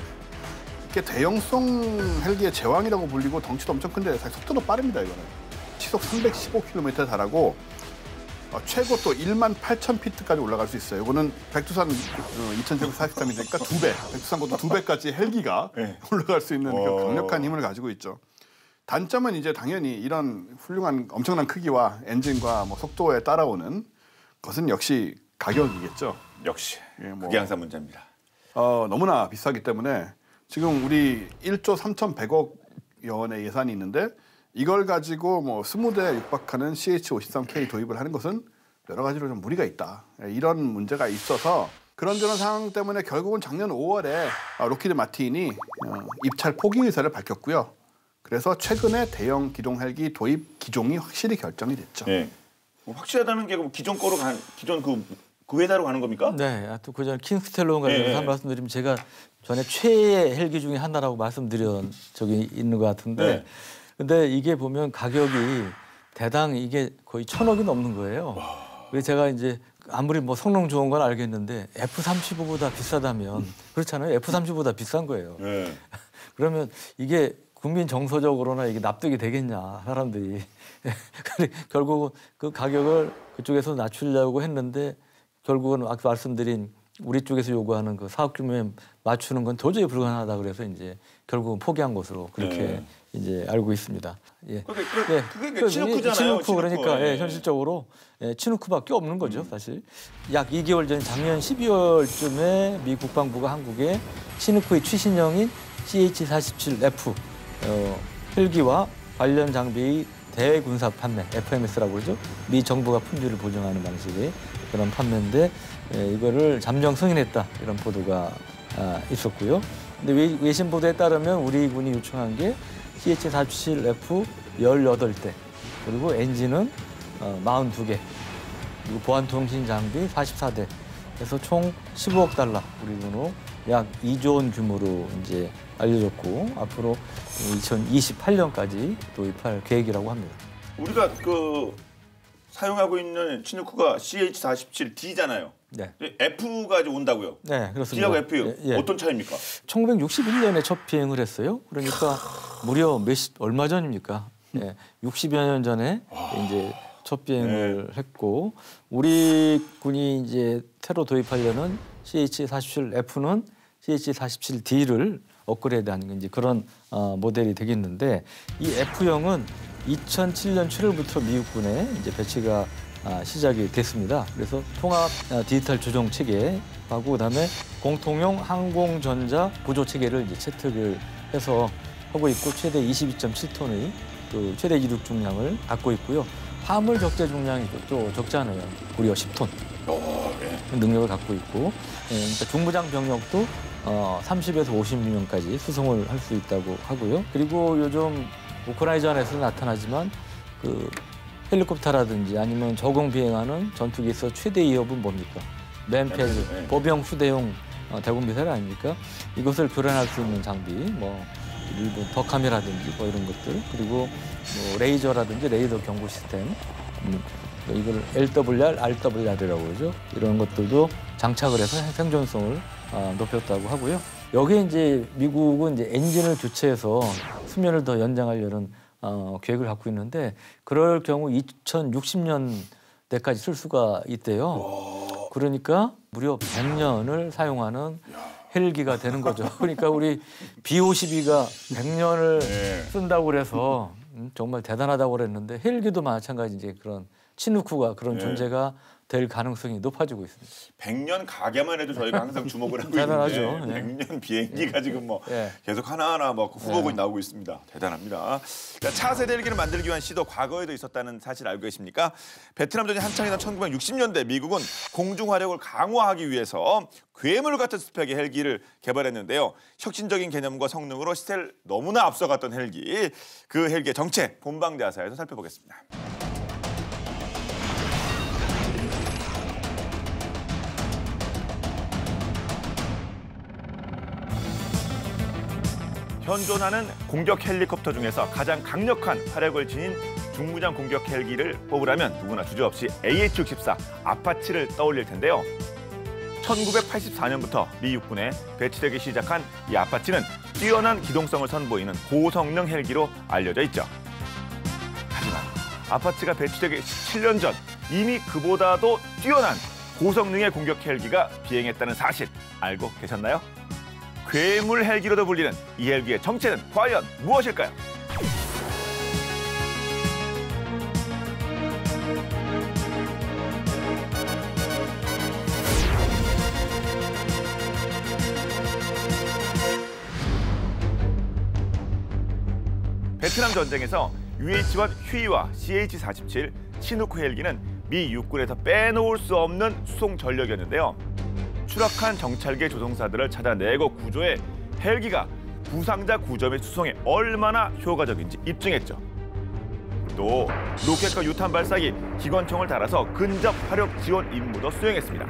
이게 대형 수송 헬기의 제왕이라고 불리고 덩치도 엄청 큰데 사실 속도도 빠릅니다. 이거는 시속 315km에 달하고 최고 또 18,000피트까지 올라갈 수 있어요. 이거는 백두산 2,743m니까 2배, 백두산보다 2배까지 헬기가 올라갈 수 있는 그 강력한 힘을 가지고 있죠. 단점은 이제 당연히 이런 훌륭한 엄청난 크기와 엔진과 뭐 속도에 따라오는 것은 역시 가격이겠죠. 역시 그게 항상 문제입니다. 너무나 비싸기 때문에 지금 우리 1조 3,100억 원의 예산이 있는데, 이걸 가지고 뭐 20대에 육박하는 CH-53K 도입을 하는 것은 여러 가지로 좀 무리가 있다. 이런 문제가 있어서 그런저런 상황 때문에 결국은 작년 5월에 록히드 마틴이 입찰 포기 의사를 밝혔고요. 그래서 최근에 대형 기동 헬기 도입 기종이 확실히 결정이 됐죠. 네. 확실하다는 게 기존 거로 기존 그 회사로 가는 겁니까? 네, 또 그 전에 킹스텔론 관련해서 말씀드리면 제가 전에 최애 헬기 중에 하나라고 말씀드린 적이 있는 것 같은데, 네. 근데 이게 보면 가격이 대당 이게 거의 1,000억이 넘는 거예요. 그래서 제가 이제 아무리 뭐 성능 좋은 건 알겠는데 F-35보다 비싸다면 그렇잖아요. F-35보다 비싼 거예요. 네. 그러면 이게 국민 정서적으로나 이게 납득이 되겠냐 사람들이. 결국은 그 가격을 그쪽에서 낮추려고 했는데 결국은 아까 말씀드린 우리 쪽에서 요구하는 그 사업 규모에 맞추는 건 도저히 불가능하다 그래서 이제 결국은 포기한 것으로 그렇게 이제 알고 있습니다. 예. 그게 치누크잖아요. 치누크 그러니까 예. 현실적으로 치누크밖에 없는 거죠, 사실. 약 2개월 전 작년 12월쯤에 미 국방부가 한국에 치누크의 최신형인 CH-47F 헬기와 관련 장비의 대군사 판매, FMS라고 그러죠. 미 정부가 품질을 보증하는 방식의 그런 판매인데 이거를 잠정 승인했다 이런 보도가 있었고요. 근데 외신 보도에 따르면 우리 군이 요청한 게 CH-47F 18대 그리고 엔진은 42개 그리고 보안통신 장비 44대 해서 총 15억 달러 우리 군으로 약 2조 원 규모로 이제 알려졌고 앞으로 2028년까지 도입할 계획이라고 합니다. 우리가 사용하고 있는 치누크가 CH-47D잖아요. 네. F가 이제 온다고요? 네, 그렇습니다. D하고 F요? 예. 어떤 차이입니까? 1961년에 첫 비행을 했어요. 그러니까 무려 얼마 전입니까? 예, 60여 년 전에 이제 첫 비행을 했고 우리 군이 이제 새로 도입하려는 CH-47F는 CH-47D를 업그레이드하는 이제 그런 모델이 되겠는데 이 F형은 2007년 7월부터 미국군에 이제 배치가 시작이 됐습니다. 그래서 통합 디지털 조종 체계하고 그다음에 공통용 항공전자 보조 체계를 이제 채택을 해서 하고 있고 최대 22.7톤의 그 최대 이륙 중량을 갖고 있고요. 화물 적재 중량이 또 적지 않아요. 무려 10톤 능력을 갖고 있고 그러니까 중부장 병력도 30에서 50명까지 수송을 할 수 있다고 하고요. 그리고 요즘 우크라이나전에서 나타나지만 그 헬리콥터라든지 아니면 저공 비행하는 전투기에서 최대 위협은 뭡니까? 맨패드, 보병 휴대용 대공 미사일 아닙니까? 이것을 교란할 수 있는 장비, 뭐 일본 덕함이라든지 뭐 이런 것들, 그리고 뭐 레이저라든지 레이더 경고 시스템, 이걸 LWR, RWR이라고 그러죠. 이런 것들도 장착을 해서 생존성을 높였다고 하고요. 여기에 이제 미국은 이제 엔진을 교체해서 수명을 더 연장하려는 계획을 갖고 있는데 그럴 경우 2060년대까지 쓸 수가 있대요. 그러니까 무려 100년을 사용하는 헬기가 되는 거죠. 그러니까 우리 B-52가 100년을 쓴다고 그래서 정말 대단하다고 그랬는데 헬기도 마찬가지 이제 그런 치누크가 그런 존재가 될 가능성이 높아지고 있습니다. 100년 가게만 해도 저희가 항상 주목을 하고 대단하죠. 있는데 100년 비행기가 지금 뭐 계속 하나하나 뭐 후보군이 나오고 있습니다. 대단합니다. 차세대 헬기를 만들기 위한 시도 과거에도 있었다는 사실 알고 계십니까? 베트남전이 한창이던 1960년대 미국은 공중 화력을 강화하기 위해서 괴물 같은 스펙의 헬기를 개발했는데요. 혁신적인 개념과 성능으로 시대를 너무나 앞서갔던 헬기. 그 헬기의 정체 본방대하사에서 살펴보겠습니다. 현존하는 공격 헬리콥터 중에서 가장 강력한 화력을 지닌 중무장 공격 헬기를 뽑으라면 누구나 주저없이 AH-64 아파치를 떠올릴 텐데요. 1984년부터 미 육군에 배치되기 시작한 이 아파치는 뛰어난 기동성을 선보이는 고성능 헬기로 알려져 있죠. 하지만 아파치가 배치되기 17년 전 이미 그보다도 뛰어난 고성능의 공격 헬기가 비행했다는 사실 알고 계셨나요? 괴물 헬기로도 불리는 이 헬기의 정체는 과연 무엇일까요? 베트남 전쟁에서 UH-1 휴이와 CH-47 치누크 헬기는 미 육군에서 빼놓을 수 없는 수송 전력이었는데요. 추락한 정찰기 조종사들을 찾아내고 구조해 헬기가 부상자 구조 및 수송에 얼마나 효과적인지 입증했죠. 또 로켓과 유탄 발사기, 기관총을 달아서 근접 화력 지원 임무도 수행했습니다.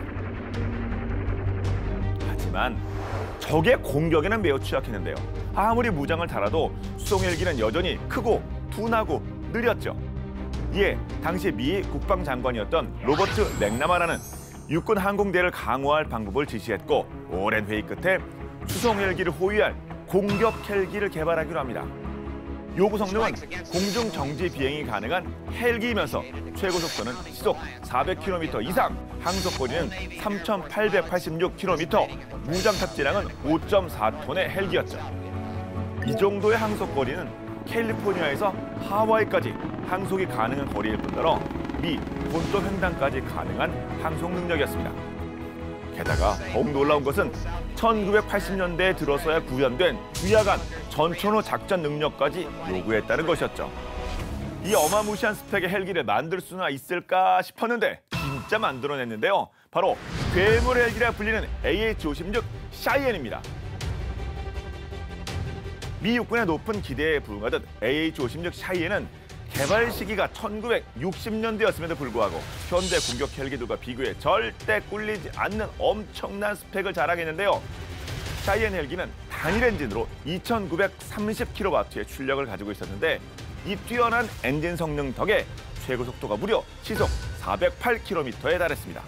하지만 적의 공격에는 매우 취약했는데요. 아무리 무장을 달아도 수송 헬기는 여전히 크고 둔하고 느렸죠. 이에 당시 미 국방장관이었던 로버트 맥나마라는 육군 항공대를 강화할 방법을 지시했고 오랜 회의 끝에 수송 헬기를 호위할 공격 헬기를 개발하기로 합니다. 요구 성능은 공중 정지 비행이 가능한 헬기이면서 최고 속도는 시속 400km 이상, 항속거리는 3,886km, 무장 탑재량은 5.4톤의 헬기였죠. 이 정도의 항속거리는 캘리포니아에서 하와이까지 항속이 가능한 거리일 뿐더러 미 본토 횡단까지 가능한 항속 능력이었습니다. 게다가 더욱 놀라운 것은 1980년대에 들어서야 구현된 주야간 전천후 작전 능력까지 요구했다는 것이었죠. 이 어마무시한 스펙의 헬기를 만들 수나 있을까 싶었는데 진짜 만들어냈는데요. 바로 괴물 헬기라 불리는 AH-56 샤이엔입니다. 미 육군의 높은 기대에 부응하듯 AH-56 샤이엔은 개발 시기가 1960년대였음에도 불구하고 현대 공격 헬기들과 비교해 절대 꿀리지 않는 엄청난 스펙을 자랑했는데요. 샤이엔 헬기는 단일 엔진으로 2,930kW의 출력을 가지고 있었는데 이 뛰어난 엔진 성능 덕에 최고 속도가 무려 시속 408km에 달했습니다.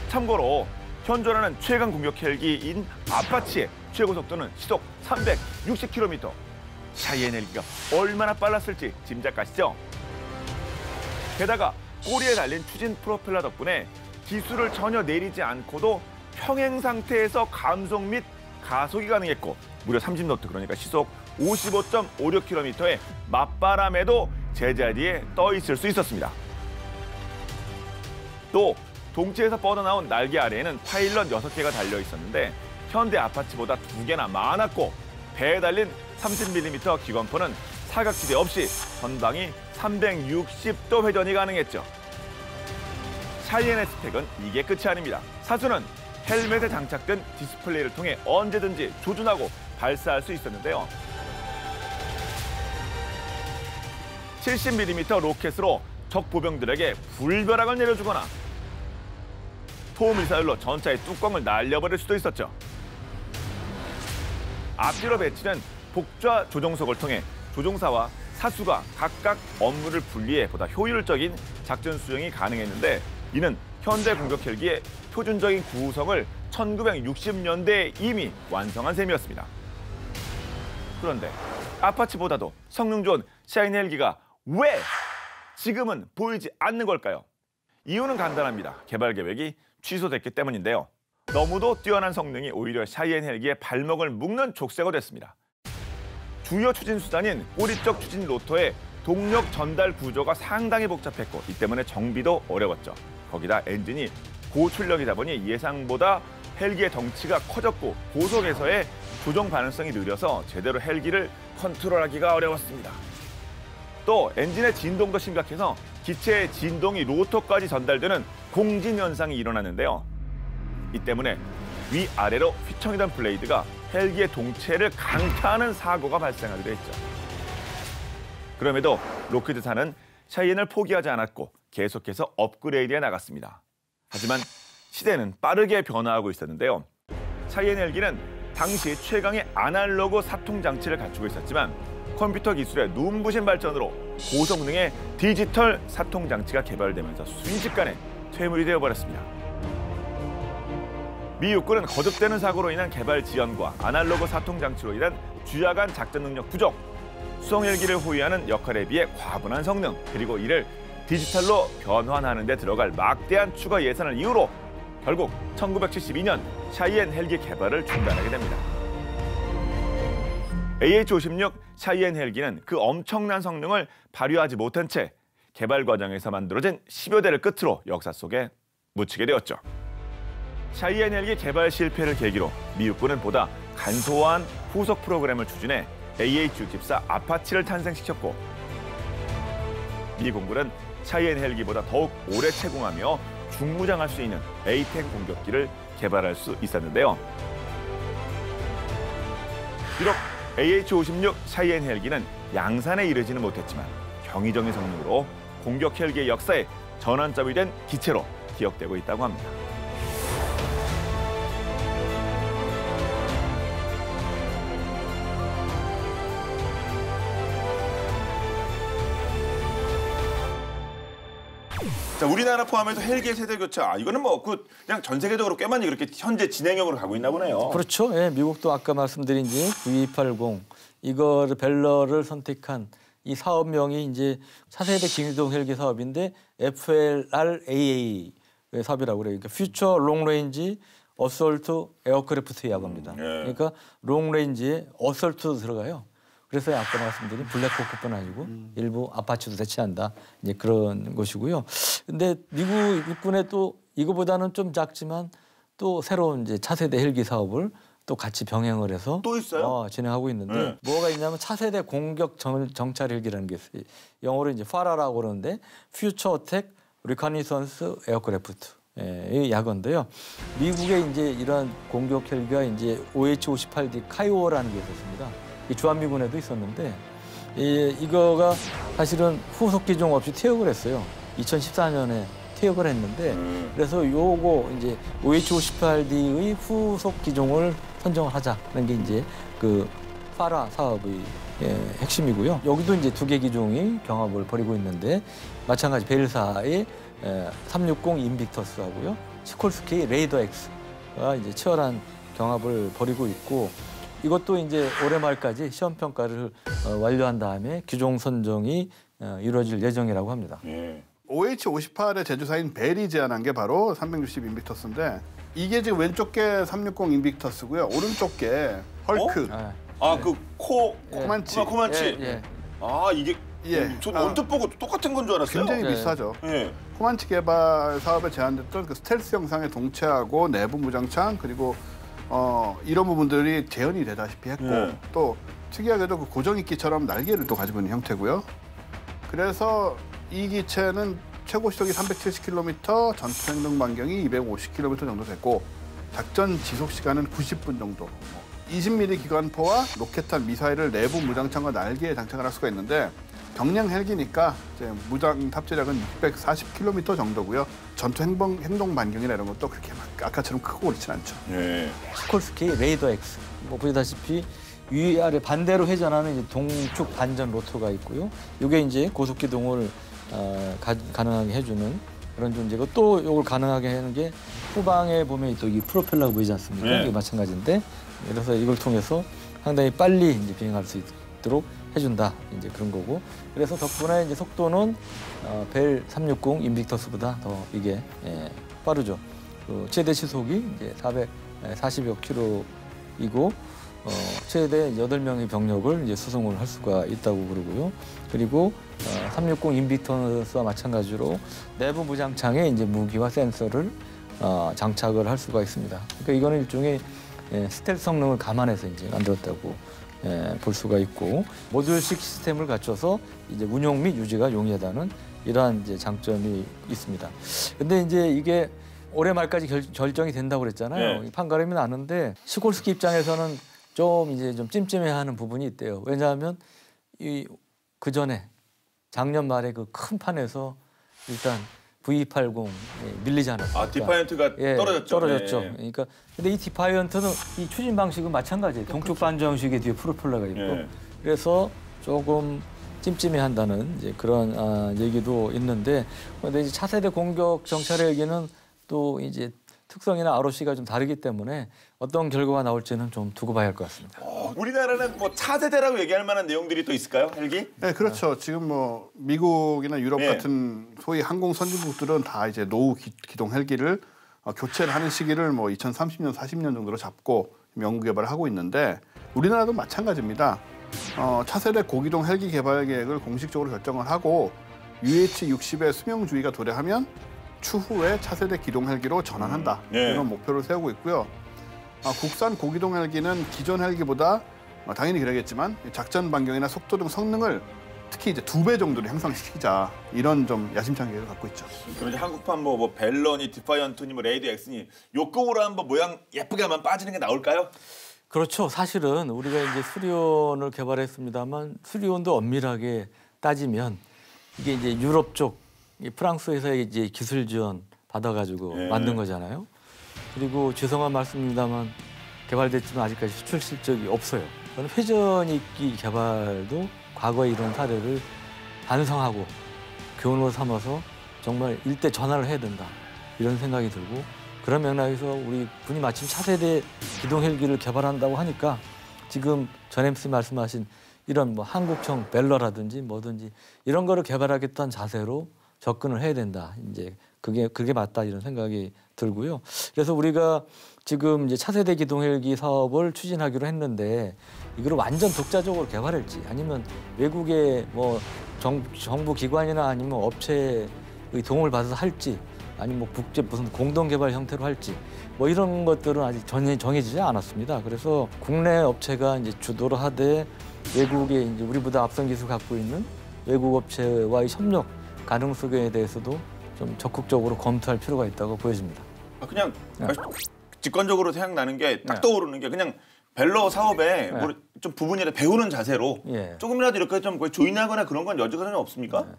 참고로 현존하는 최강 공격 헬기인 아파치의 최고 속도는 시속 360km. 샤이엔 헬기가 얼마나 빨랐을지 짐작가시죠? 게다가 꼬리에 달린 추진 프로펠러 덕분에 기술을 전혀 내리지 않고도 평행 상태에서 감속 및 가속이 가능했고 무려 30노트, 그러니까 시속 55.56km의 맞바람에도 제자리에 떠 있을 수 있었습니다. 또 동체에서 뻗어나온 날개 아래에는 파일럿 6개가 달려 있었는데 현대 아파치보다 2개나 많았고 배에 달린 30mm 기관포는 사각지대 없이 전방이 360도 회전이 가능했죠. 샤이엔의 스펙은 이게 끝이 아닙니다. 사수는 헬멧에 장착된 디스플레이를 통해 언제든지 조준하고 발사할 수 있었는데요. 70mm 로켓으로 적 보병들에게 불벼락을 내려주거나 토미사일로 전차의 뚜껑을 날려버릴 수도 있었죠. 앞뒤로 배치된 복좌 조종석을 통해 조종사와 사수가 각각 업무를 분리해 보다 효율적인 작전 수행이 가능했는데 이는 현대 공격 헬기의 표준적인 구성을 1960년대에 이미 완성한 셈이었습니다. 그런데 아파치보다도 성능 좋은 샤이엔 헬기가 왜 지금은 보이지 않는 걸까요? 이유는 간단합니다. 개발 계획이 취소됐기 때문인데요. 너무도 뛰어난 성능이 오히려 샤이엔 헬기의 발목을 묶는 족쇄가 됐습니다. 주요 추진 수단인 꼬리 쪽 추진 로터의 동력 전달 구조가 상당히 복잡했고 이 때문에 정비도 어려웠죠. 거기다 엔진이 고출력이다 보니 예상보다 헬기의 덩치가 커졌고 고속에서의 조정 반응성이 느려서 제대로 헬기를 컨트롤하기가 어려웠습니다. 또 엔진의 진동도 심각해서 기체의 진동이 로터까지 전달되는 공진 현상이 일어났는데요. 이 때문에 위아래로 휘청이던 블레이드가 헬기의 동체를 강타하는 사고가 발생하기도 했죠. 그럼에도 록히드사는 샤이엔을 포기하지 않았고 계속해서 업그레이드해 나갔습니다. 하지만 시대는 빠르게 변화하고 있었는데요. 샤이엔 헬기는 당시 최강의 아날로그 사통 장치를 갖추고 있었지만 컴퓨터 기술의 눈부신 발전으로 고성능의 디지털 사통 장치가 개발되면서 순식간에 퇴물이 되어버렸습니다. 미 육군은 거듭되는 사고로 인한 개발 지연과 아날로그 사통 장치로 인한 주야간 작전 능력 부족, 수송 헬기를 호위하는 역할에 비해 과분한 성능, 그리고 이를 디지털로 변환하는 데 들어갈 막대한 추가 예산을 이유로 결국 1972년 샤이엔 헬기 개발을 중단하게 됩니다. AH-56 샤이엔 헬기는 그 엄청난 성능을 발휘하지 못한 채 개발 과정에서 만들어진 10여 대를 끝으로 역사 속에 묻히게 되었죠. 샤이엔 헬기 개발 실패를 계기로 미 육군은 보다 간소한 후속 프로그램을 추진해 AH-64 아파치를 탄생시켰고 미 공군은 샤이엔 헬기보다 더욱 오래 채공하며 중무장할 수 있는 A-10 공격기를 개발할 수 있었는데요. 비록 AH-56 샤이엔 헬기는 양산에 이르지는 못했지만 경이적인 성능으로 공격 헬기의 역사에 전환점이 된 기체로 기억되고 있다고 합니다. 자, 우리나라 포함해서 헬기 세대 교체, 이거는 뭐 그냥 전 세계적으로 꽤 많이 그렇게 현재 진행형으로 가고 있나 보네요. 그렇죠. 예, 미국도 아까 말씀드린 이제 V280 이거를 벨러를 선택한 이 사업명이 이제 차세대 기동 헬기 사업인데 FLRAA 사업이라고 그래요. 그러니까 퓨처 롱레인지 어설트 에어크래프트 야구입니다. 그러니까 롱레인지에 어설트도 들어가요. 그래서 아까 말씀드린 블랙호크뿐 아니고 일부 아파치도 대체한다. 이제 그런 것이고요. 근데 미국 육군에 또 이거보다는 좀 작지만 또 새로운 이제 차세대 헬기 사업을 또 같이 병행을 해서 또 있어요? 진행하고 있는데 뭐가 있냐면 차세대 공격 정찰 헬기라는 게 있어요. 영어로 이제 FARA라고 그러는데 Future Attack Reconnaissance Aircraft. 이 약어인데요. 미국에 이제 이런 공격 헬기가 이제 OH-58D 카이오라는 게 있었습니다. 이 주한미군에도 있었는데 이거가 사실은 후속 기종 없이 퇴역을 했어요. 2014년에 퇴역을 했는데 그래서 요거 이제 OH-58D의 후속 기종을 선정을 하자는 게 이제 그 파라 사업의 핵심이고요. 여기도 이제 2개 기종이 경합을 벌이고 있는데 마찬가지 벨사의 360 인빅터스하고요. 시콜스키 레이더 X가 이제 치열한 경합을 벌이고 있고 이것도 이제 올해 말까지 시험 평가를 완료한 다음에 기종 선정이 이루어질 예정이라고 합니다. OH-58의 제조사인 벨이 제안한 게 바로 360 인빅터스인데 이게 지금 왼쪽 게 360 인빅터스고요. 오른쪽 게 헐크. 그 코만치. 코만치. 예. 이게 전 언뜻 보고 똑같은 건 줄 알았어요. 굉장히 비슷하죠. 코만치 개발 사업에 제안됐던 그 스텔스 형상의 동체하고 내부 무장창 그리고 이런 부분들이 재현이 되다시피 했고 또 특이하게도 그 고정익기처럼 날개를 또 가지고 있는 형태고요. 그래서 이 기체는 최고 시속이 370km, 전투 행동 반경이 250km 정도 됐고 작전 지속 시간은 90분 정도. 20mm 기관포와 로켓탄 미사일을 내부 무장창과 날개에 장착을 할 수가 있는데 경량 헬기니까 이제 무장 탑재력은 640km 정도고요. 전투 행동 반경이나 이런 것도 그렇게 막 아까처럼 크고 그렇진 않죠. 시콜스키 레이더 X. 보시다시피 위아래 반대로 회전하는 이제 동축 반전 로터가 있고요. 이게 이제 고속 기동을 가능하게 해주는 그런 존재고 또 이걸 가능하게 하는 게 후방에 보면 또 이 프로펠러가 보이지 않습니까? 이게 마찬가지인데 그래서 이걸 통해서 상당히 빨리 이제 비행할 수 있도록 해준다 이제 그런 거고 그래서 덕분에 이제 속도는 벨 360 인빅터스보다 더 이게 빠르죠. 최대 시속이 이제 440여 킬로이고 최대 8명의 병력을 이제 수송을 할 수가 있다고 그러고요. 그리고 360 인빅터스와 마찬가지로 내부 무장창에 이제 무기와 센서를 장착을 할 수가 있습니다. 그러니까 이거는 일종의 스텔스 성능을 감안해서 이제 만들었다고 볼 수가 있고 모듈식 시스템을 갖춰서 이제 운용 및 유지가 용이하다는 이러한 이제 장점이 있습니다. 근데 이제 이게 올해 말까지 결정이 된다고 그랬잖아요. 판가름이 나는데 시콜스키 입장에서는 좀 찜찜해하는 부분이 있대요. 왜냐하면 그 전에 작년 말에 그 큰 판에서 일단 V280 밀리지 않았습니까? 디파이언트가 떨어졌죠. 그러니까 근데 이 디파이언트는 이 추진 방식은 마찬가지예요. 동쪽 반전 형식의 뒤에 프로펠러가 있고 그래서 조금 찜찜해한다는 이제 그런 얘기도 있는데 근데 이제 차세대 공격 정찰 헬기는 또 이제 특성이나 ROC가 좀 다르기 때문에 어떤 결과가 나올지는 좀 두고 봐야 할 것 같습니다. 우리나라는 뭐 차세대라고 얘기할 만한 내용들이 또 있을까요, 헬기? 네, 그렇죠. 지금 뭐 미국이나 유럽 같은 소위 항공 선진국들은 다 이제 노후 기동 헬기를 교체를 하는 시기를 뭐 2030년, 40년 정도로 잡고 연구 개발을 하고 있는데 우리나라도 마찬가지입니다. 차세대 고기동 헬기 개발 계획을 공식적으로 결정을 하고 UH-60의 수명 주기가 도래하면 추후에 차세대 기동 헬기로 전환한다. 이런 목표를 세우고 있고요. 국산 고기동 헬기는 기존 헬기보다 당연히 그러겠지만 작전 반경이나 속도 등 성능을 특히 이제 2배 정도로 향상시키자 이런 좀 야심찬 계획을 갖고 있죠. 그럼 이제 한국판 뭐 벨런이, 디파이언트니, 뭐 레이드 엑스니 욕급으로 한번 모양 예쁘게 한번 빠지는 게 나올까요? 그렇죠. 사실은 우리가 이제 수리온을 개발했습니다만 수리온도 엄밀하게 따지면 이게 이제 유럽 쪽 프랑스에서 이제 기술 지원 받아가지고 네. 만든 거잖아요. 그리고 죄송한 말씀입니다만 개발됐지만 아직까지 수출 실적이 없어요. 저는 회전익기 개발도 과거에 이런 사례를 반성하고 교훈으로 삼아서 정말 일대 전환을 해야 된다 이런 생각이 들고 그런 맥락에서 우리 분이 마침 차세대 기동 헬기를 개발한다고 하니까 지금 전 MC 말씀하신 이런 뭐 한국형 벨러라든지 뭐든지 이런 거를 개발하겠다는 자세로 접근을 해야 된다. 이제 그게 맞다 이런 생각이 들고요. 그래서 우리가 지금 이제 차세대 기동 헬기 사업을 추진하기로 했는데 이걸 완전 독자적으로 개발할지 아니면 외국의 뭐 정부 기관이나 아니면 업체의 도움을 받아서 할지 아니면 뭐 국제 무슨 공동 개발 형태로 할지 뭐 이런 것들은 아직 전혀 정해지지 않았습니다. 그래서 국내 업체가 이제 주도를 하되 외국의 이제 우리보다 앞선 기술 갖고 있는 외국 업체와의 협력 가능성에 대해서도 좀 적극적으로 검토할 필요가 있다고 보여집니다. 그냥 네. 직관적으로 생각나는 게 딱 네. 떠오르는 게 그냥 벨러 사업에 네. 좀 부분이라 배우는 자세로 예. 조금이라도 이렇게 좀 조인하거나 그런 건 여지가 전혀 없습니까? 네.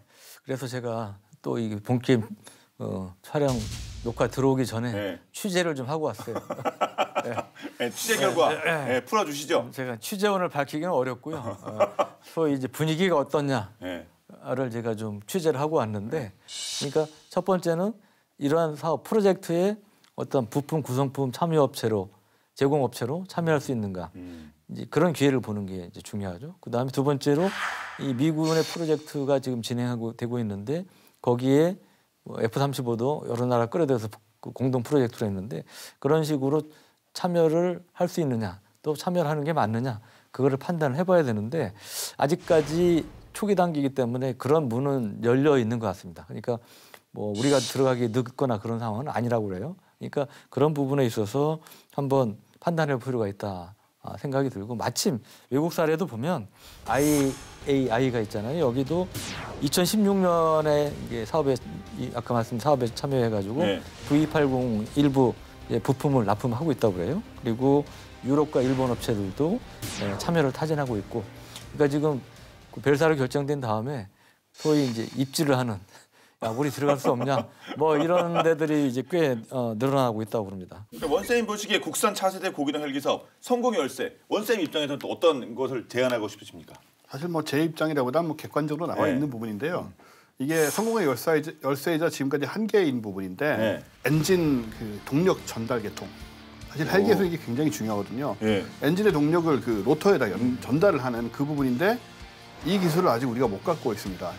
그래서 제가 또 이 본게임 촬영 녹화 들어오기 전에 네. 취재를 좀 하고 왔어요. 네, 취재 결과 네, 풀어주시죠. 제가 취재원을 밝히기는 어렵고요. 소위 이제 분위기가 어떻냐를 네. 제가 좀 취재를 하고 왔는데, 그러니까 첫 번째는 이러한 사업 프로젝트에 어떤 부품 구성품 참여업체로 제공업체로 참여할 수 있는가 이제 그런 기회를 보는 게 이제 중요하죠. 그 다음에 두 번째로 이 미군의 프로젝트가 지금 진행하고 되고 있는데 거기에 뭐 F-35도 여러 나라 끌어들여서 공동 프로젝트로 했는데 그런 식으로 참여를 할 수 있느냐 또 참여를 하는 게 맞느냐 그거를 판단을 해봐야 되는데 아직까지 초기 단계이기 때문에 그런 문은 열려 있는 것 같습니다. 그러니까 뭐 우리가 들어가기 늦거나 그런 상황은 아니라고 그래요. 그러니까 그런 부분에 있어서 한번 판단할 필요가 있다 생각이 들고 마침 외국 사례도 보면 IAI가 있잖아요. 여기도 2016년에 이게 사업에 아까 말씀 사업에 참여해가지고 네. V80 일부 부품을 납품하고 있다고 그래요. 그리고 유럽과 일본 업체들도 참여를 타진하고 있고, 그러니까 지금 그 벨사로 결정된 다음에 소위 이제 입지를 하는. 야, 우리 들어갈 수 없냐? 뭐 이런 데들이 이제 꽤 늘어나고 있다고 그럽니다. 그러니까 원쌤이 보시기에 국산 차세대 고기동 헬기 사업 성공의 열쇠. 원쌤 입장에서는 또 어떤 것을 제안하고 싶으십니까? 사실 뭐 제 입장이라보다 뭐 객관적으로 나와 네. 있는 부분인데요. 이게 성공의 열쇠이자 지금까지 한계인 부분인데 네. 엔진 그 동력 전달 계통. 사실 헬기에서 이게 굉장히 중요하거든요. 네. 엔진의 동력을 그 로터에다 전달을 하는 그 부분인데 이 기술을 아직 우리가 못 갖고 있습니다.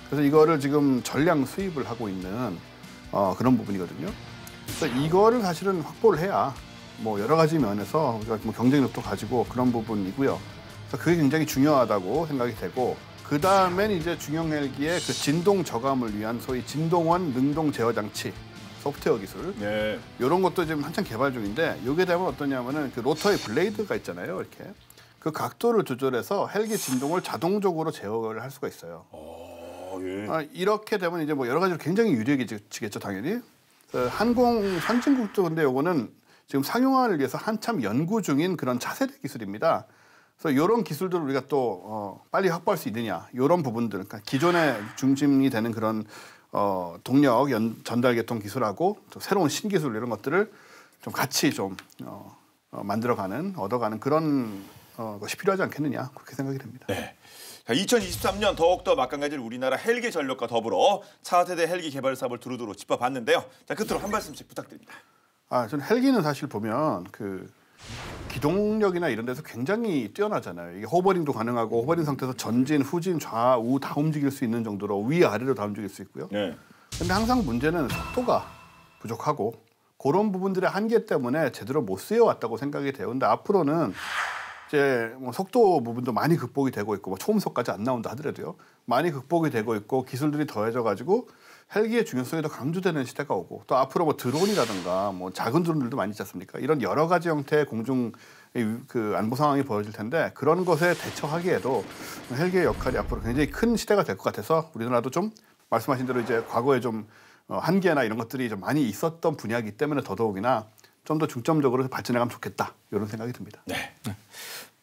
그래서 이거를 지금 전량 수입을 하고 있는 그런 부분이거든요. 그래서 이거를 사실은 확보를 해야 뭐 여러 가지 면에서 우리가 뭐 경쟁력도 가지고 그런 부분이고요. 그래서 그게 굉장히 중요하다고 생각이 되고 그 다음엔 이제 중형 헬기의 그 진동 저감을 위한 소위 진동원 능동 제어 장치 소프트웨어 기술 네. 이런 것도 지금 한창 개발 중인데 이게 되면 어떠냐면은 그 로터의 블레이드가 있잖아요. 이렇게 그 각도를 조절해서 헬기 진동을 자동적으로 제어를 할 수가 있어요. 예. 이렇게 되면 이제 뭐 여러 가지로 굉장히 유리해지겠죠, 당연히. 항공 선진국도 근데 요거는 지금 상용화를 위해서 한참 연구 중인 그런 차세대 기술입니다. 그래서 이런 기술들을 우리가 또 빨리 확보할 수 있느냐, 이런 부분들, 그러니까 기존에 중심이 되는 그런 동력 전달 계통 기술하고 또 새로운 신기술 이런 것들을 좀 같이 좀 만들어가는, 얻어가는 그런 것이 필요하지 않겠느냐 그렇게 생각이 됩니다. 네. 자, 2023년 더욱더 막강해질 우리나라 헬기 전력과 더불어 차세대 헬기 개발 사업을 두루두루 짚어봤는데요. 자, 끝으로 한 말씀씩 부탁드립니다. 저는 헬기는 사실 보면 그 기동력이나 이런 데서 굉장히 뛰어나잖아요. 이게 호버링도 가능하고 호버링 상태에서 전진, 후진, 좌우 다 움직일 수 있는 정도로 위아래로 다 움직일 수 있고요. 네. 근데 항상 문제는 속도가 부족하고 그런 부분들의 한계 때문에 제대로 못 쓰여왔다고 생각이 돼요. 근데 앞으로는 이제 뭐 속도 부분도 많이 극복이 되고 있고 뭐 초음속까지 안 나온다 하더라도요. 많이 극복이 되고 있고 기술들이 더해져 가지고 헬기의 중요성이 더 강조되는 시대가 오고 또 앞으로 뭐 드론이라든가 뭐 작은 드론들도 많이 있지 않습니까? 이런 여러 가지 형태의 공중 그 안보 상황이 벌어질 텐데 그런 것에 대처하기에도 헬기의 역할이 앞으로 굉장히 큰 시대가 될 것 같아서 우리나라도 좀 말씀하신 대로 이제 과거에 좀 한계나 이런 것들이 좀 많이 있었던 분야이기 때문에 더더욱이나 좀 더 중점적으로 발전해가면 좋겠다 이런 생각이 듭니다. 네.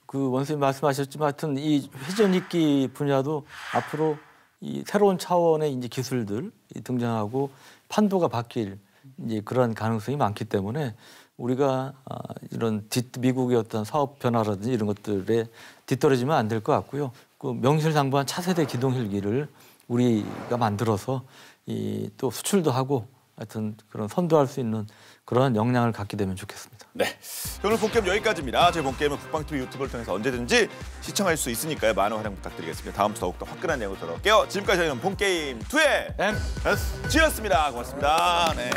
그 원수님 말씀하셨지만 하여튼 이 회전익기 분야도 앞으로 이 새로운 차원의 이제 기술들 등장하고 판도가 바뀔 이제 그런 가능성이 많기 때문에 우리가 이런 미국의 어떤 사업 변화라든지 이런 것들에 뒤떨어지면 안 될 것 같고요. 그 명실상부한 차세대 기동 헬기를 우리가 만들어서 또 수출도 하고 하여튼 그런 선도할 수 있는 그런 역량을 갖게 되면 좋겠습니다. 네, 오늘 본게임 여기까지입니다. 저희 본게임은 국방TV 유튜브를 통해서 언제든지 시청할 수 있으니까요. 많은 활용 부탁드리겠습니다. 다음 주 더욱더 화끈한 내용으로 돌아올게요. 지금까지 저희는 본게임 2의 MSG였습니다. 고맙습니다. 네.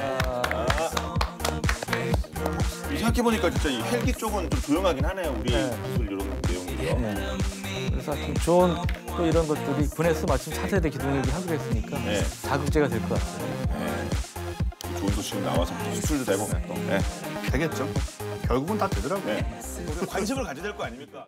생각해보니까 진짜 이 헬기 쪽은 좀 조용하긴 하네요. 우리 기술 이런 내용이요. 네. 그래서 하여튼 좋은 또 이런 것들이 군에서 마침 차세대 기동력이 하기로 했으니까 자극제가 될 것 같아요. 네. 좋은 소식이 나와서 수출도 되고 또. 네. 되겠죠. 결국은 다 되더라고요. 네. 관심을 가져야 될 거 아닙니까?